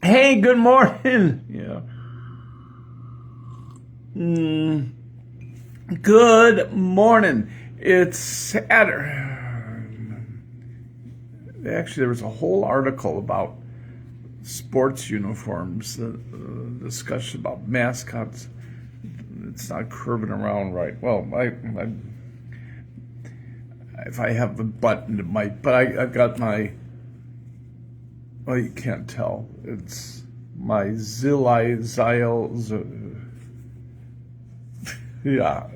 Hey, good morning. Yeah. Good morning. It's Saturday. Actually, there was a whole article about sports uniforms, discussion about mascots. It's not curving around right. Well, if I have the button, it might. But I've got my. Well, you can't tell. It's my yeah,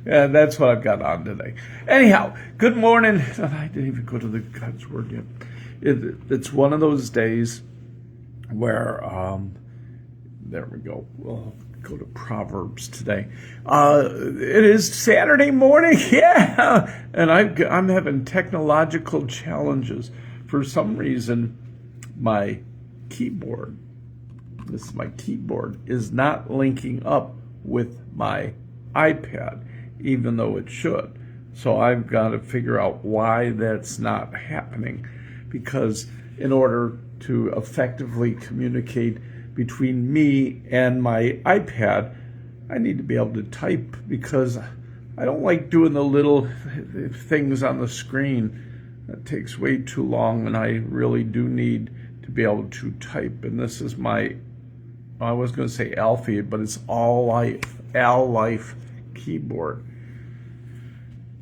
yeah, that's what I've got on today. Anyhow, good morning. I didn't even go to the God's Word yet. It's one of those days where, there we go. We'll go to Proverbs today. It is Saturday morning, yeah, and I'm having technological challenges. For some reason, my keyboard, is not linking up with my iPad, even though it should. So I've got to figure out why that's not happening, because in order to effectively communicate between me and my iPad, I need to be able to type, because I don't like doing the little things on the screen. That takes way too long, and I really do need to be able to type. And this is my, I was going to say Alfie, but it's Al-Life keyboard.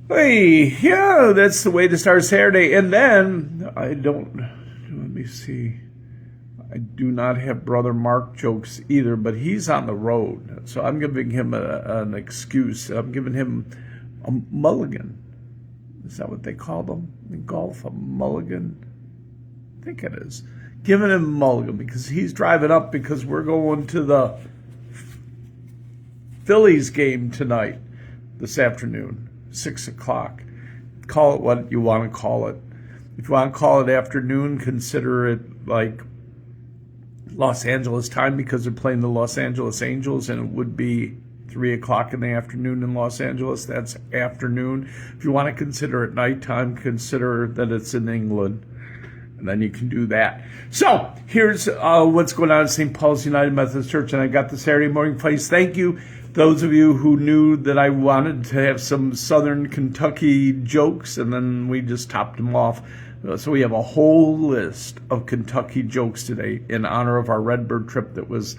Hey, yeah, that's the way to start Saturday. And then, let me see. I do not have Brother Mark jokes either, but he's on the road. So I'm giving him an excuse. I'm giving him a mulligan. Is that what they call them in golf? A mulligan? I think it is. Giving him a mulligan because he's driving up, because we're going to the Phillies game tonight, this afternoon, 6 o'clock. Call it what you want to call it. If you want to call it afternoon, consider it like Los Angeles time, because they're playing the Los Angeles Angels, and it would be 3 o'clock in the afternoon in Los Angeles. That's afternoon. If you want to consider it nighttime, consider that it's in England, and then you can do that. So here's what's going on at St. Paul's United Methodist Church, and I got the Saturday morning place. Thank you, those of you who knew that I wanted to have some Southern Kentucky jokes, and then we just topped them off. So we have a whole list of Kentucky jokes today in honor of our Redbird trip that was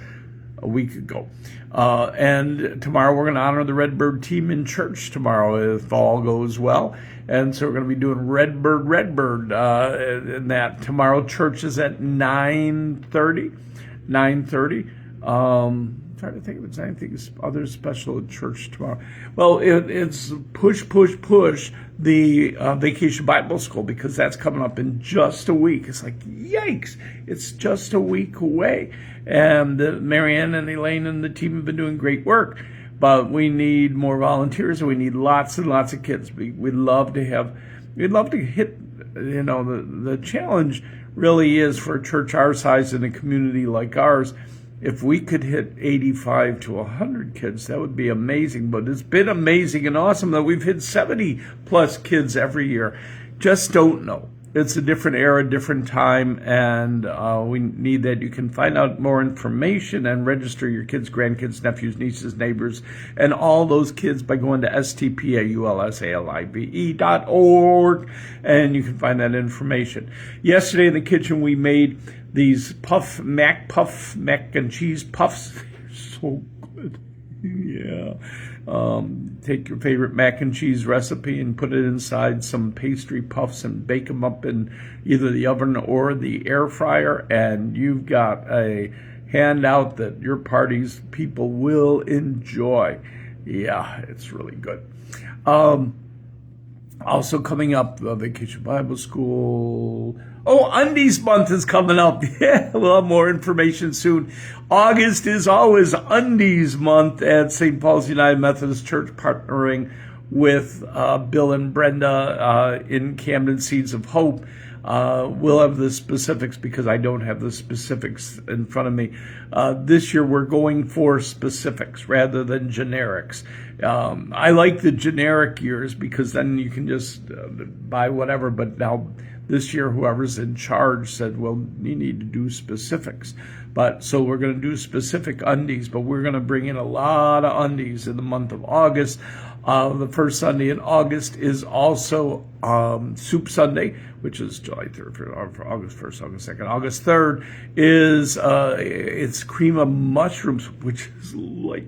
a week ago. And tomorrow we're going to honor the Redbird team in church tomorrow, if all goes well. And so we're going to be doing Redbird, and that tomorrow. Church is at 9:30. Trying to think if it's anything other special at church tomorrow. Well, it's push the Vacation Bible School, because that's coming up in just a week. It's like, yikes, it's just a week away. And Marianne and Elaine and the team have been doing great work, but we need more volunteers, and we need lots and lots of kids. We'd love to hit, the challenge really is for a church our size in a community like ours. If we could hit 85 to 100 kids, that would be amazing. But it's been amazing and awesome that we've hit 70 plus kids every year. Just don't know. It's a different era, different time, and we need that. You can find out more information and register your kids, grandkids, nephews, nieces, neighbors, and all those kids by going to stpaulsalive.org, and you can find that information. Yesterday in the kitchen, we made these mac and cheese puffs. They're so good. Yeah. Take your favorite mac and cheese recipe and put it inside some pastry puffs and bake them up in either the oven or the air fryer, and you've got a handout that your party's people will enjoy. Yeah, it's really good. Also coming up, Vacation Bible School. Oh, Undies Month is coming up. Yeah, we'll have more information soon. August is always Undies Month at St. Paul's United Methodist Church, partnering with Bill and Brenda in Camden Seeds of Hope. We'll have the specifics, because I don't have the specifics in front of me. This year we're going for specifics rather than generics. I like the generic years, because then you can just buy whatever, but now This year, whoever's in charge said, well, you need to do specifics. So we're going to do specific undies, but we're going to bring in a lot of undies in the month of August. The first Sunday in August is also Soup Sunday, which is July 3rd, for August 1st, August 2nd. August 3rd is it's cream of mushrooms, which is like,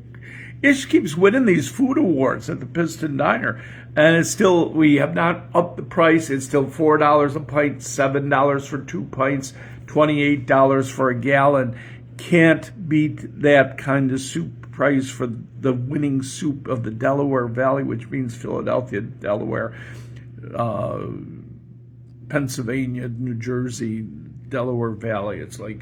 Ish keeps winning these food awards at the Piston Diner. And it's still, we have not upped the price. It's still $4 a pint, $7 for 2 pints, $28 for a gallon. Can't beat that kind of soup price for the winning soup of the Delaware Valley, which means Philadelphia, Delaware, Pennsylvania, New Jersey, Delaware Valley. It's like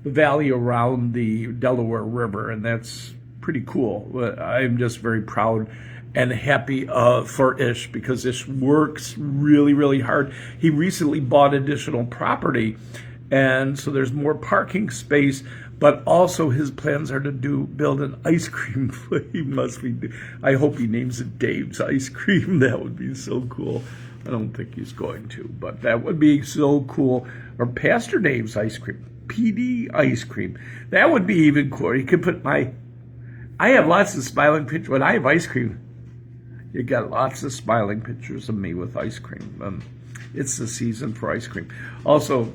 the valley around the Delaware River, and that's pretty cool. I'm just very proud and happy for Ish, because Ish works really, really hard. He recently bought additional property, and so there's more parking space, but also his plans are to build an ice cream place. I hope he names it Dave's Ice Cream. That would be so cool. I don't think he's going to, but that would be so cool. Or Pastor Dave's Ice Cream, PD Ice Cream. That would be even cooler. You could put I have lots of smiling pictures. When I have ice cream, you got lots of smiling pictures of me with ice cream. It's the season for ice cream. Also, I'm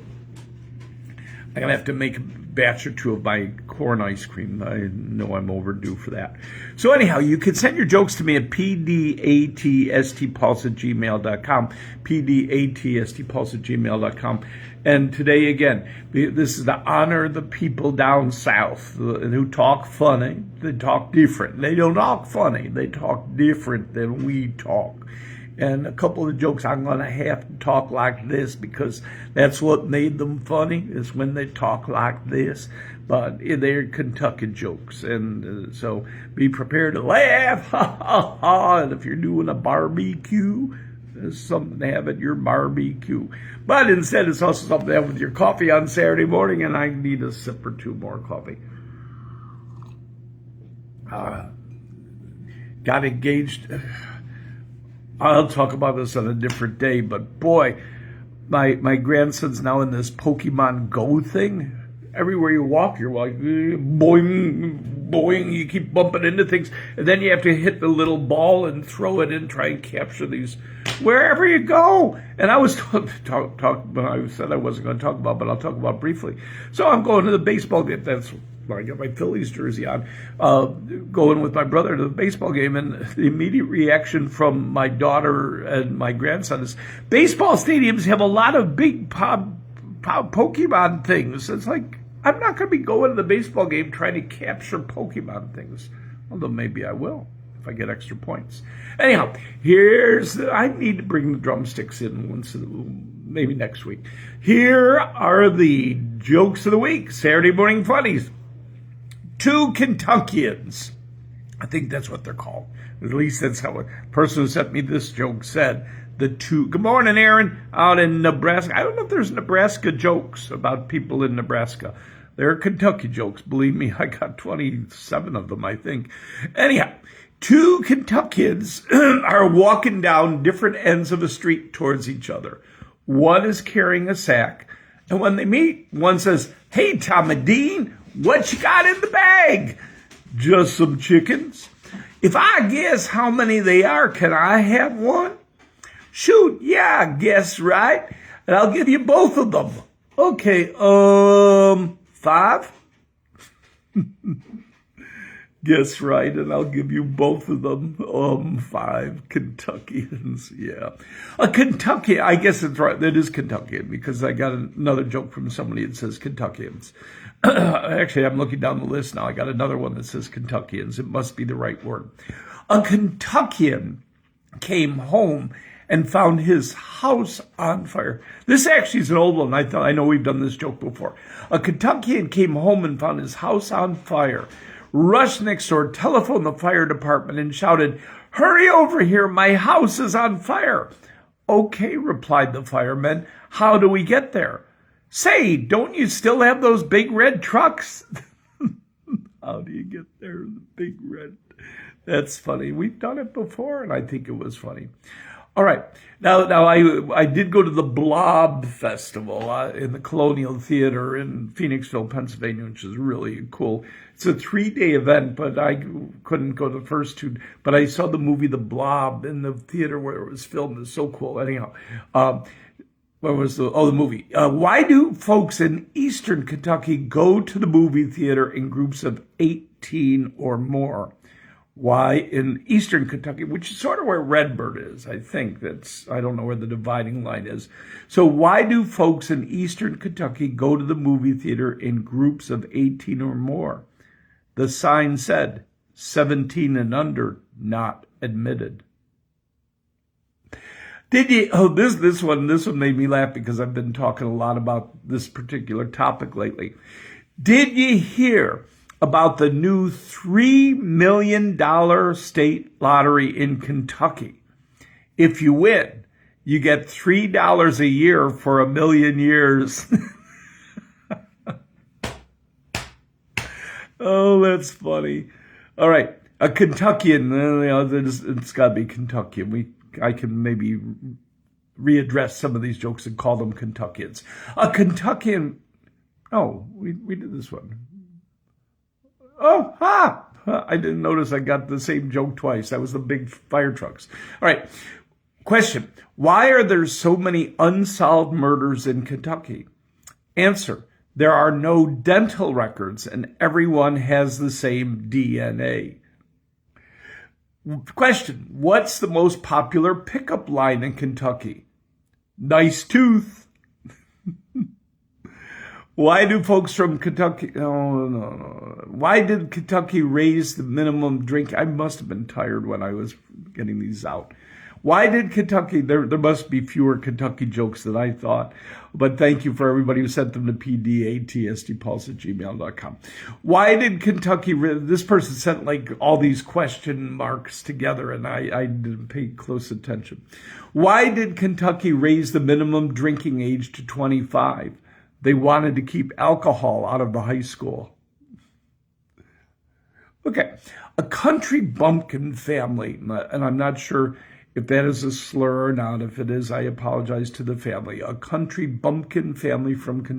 going to have to make a batch or two of my corn ice cream. I know I'm overdue for that. So anyhow, you can send your jokes to me at pdatstpauls@gmail.com, pdatstpauls@gmail.com. And today, again, this is to honor the people down south who talk funny. They talk different. They don't talk funny. They talk different than we talk. And a couple of jokes, I'm going to have to talk like this because that's what made them funny, is when they talk like this. But they're Kentucky jokes. And so be prepared to laugh. Ha, ha, ha. And if you're doing a barbecue, there's something to have at your barbecue. But instead, it's also something to have with your coffee on Saturday morning, and I need a sip or two more coffee. Got engaged. I'll talk about this on a different day, but boy, my grandson's now in this Pokemon Go thing. Everywhere you walk, you're like, boing, boing, you keep bumping into things, and then you have to hit the little ball and throw it in, try and capture these wherever you go. And I was talking when I said I wasn't going to talk about, but I'll talk about briefly. So I'm going to the baseball game. That's I got my Phillies jersey on, going with my brother to the baseball game, and the immediate reaction from my daughter and my grandson is, baseball stadiums have a lot of big Pokemon things. It's like, I'm not going to be going to the baseball game trying to capture Pokemon things, although maybe I will if I get extra points. Anyhow, I need to bring the drumsticks in maybe next week. Here are the jokes of the week, Saturday Morning Funnies. 2 Kentuckians. I think that's what they're called. At least that's how the person who sent me this joke said. Good morning, Aaron, out in Nebraska. I don't know if there's Nebraska jokes about people in Nebraska. There are Kentucky jokes. Believe me, I got 27 of them, I think. Anyhow, 2 Kentuckians are walking down different ends of a street towards each other. One is carrying a sack, and when they meet, one says, "Hey, Tommy Dean, what you got in the bag?" "Just some chickens." "If I guess how many they are, can I have one?" "Shoot, yeah, I guess right. And I'll give you both of them." "Okay, 5? "Guess right, and I'll give you both of them. 5 Kentuckians." Yeah. A Kentucky, I guess it's right. That is Kentuckian, because I got another joke from somebody that says Kentuckians. Actually, I'm looking down the list now. I got another one that says Kentuckians. It must be the right word. A Kentuckian came home and found his house on fire. This actually is an old one. I know we've done this joke before. A Kentuckian came home and found his house on fire, rushed next door, telephoned the fire department, and shouted, "Hurry over here, my house is on fire." "Okay," replied the firemen. "How do we get there?" "Say, don't you still have those big red trucks?" How do you get there, the big red? That's funny. We've done it before, and I think it was funny. All right. Now I did go to the Blob Festival in the Colonial Theater in Phoenixville, Pennsylvania, which is really cool. It's a 3-day event, but I couldn't go the first 2. But I saw the movie The Blob in the theater where it was filmed. It's so cool. Anyhow, where was the movie? Why do folks in Eastern Kentucky go to the movie theater in groups of 18 or more? Why in Eastern Kentucky, which is sort of where Redbird is, I think. I don't know where the dividing line is. So why do folks in Eastern Kentucky go to the movie theater in groups of 18 or more? The sign said, 17 and under, not admitted. Did you, this one made me laugh because I've been talking a lot about this particular topic lately. Did you hear about the new $3 million state lottery in Kentucky? If you win, you get $3 a year for 1 million years. Oh, that's funny. All right. A Kentuckian, it's got to be Kentuckian. I can maybe readdress some of these jokes and call them Kentuckians. A Kentuckian, we did this one. I didn't notice I got the same joke twice. That was the big fire trucks. All right. Question. Why are there so many unsolved murders in Kentucky? Answer. There are no dental records and everyone has the same DNA. Question. What's the most popular pickup line in Kentucky? Nice tooth. Why do folks from Kentucky... No. Why did Kentucky raise the minimum drink? I must have been tired when I was getting these out. Why did Kentucky... There must be fewer Kentucky jokes than I thought. But thank you for everybody who sent them to pdatstpauls@gmail.com. Why did Kentucky... This person sent like all these question marks together, and I didn't pay close attention. Why did Kentucky raise the minimum drinking age to 25? They wanted to keep alcohol out of the high school. Okay, a country bumpkin family, and I'm not sure if that is a slur or not. If it is, I apologize to the family. A country bumpkin family from Kentucky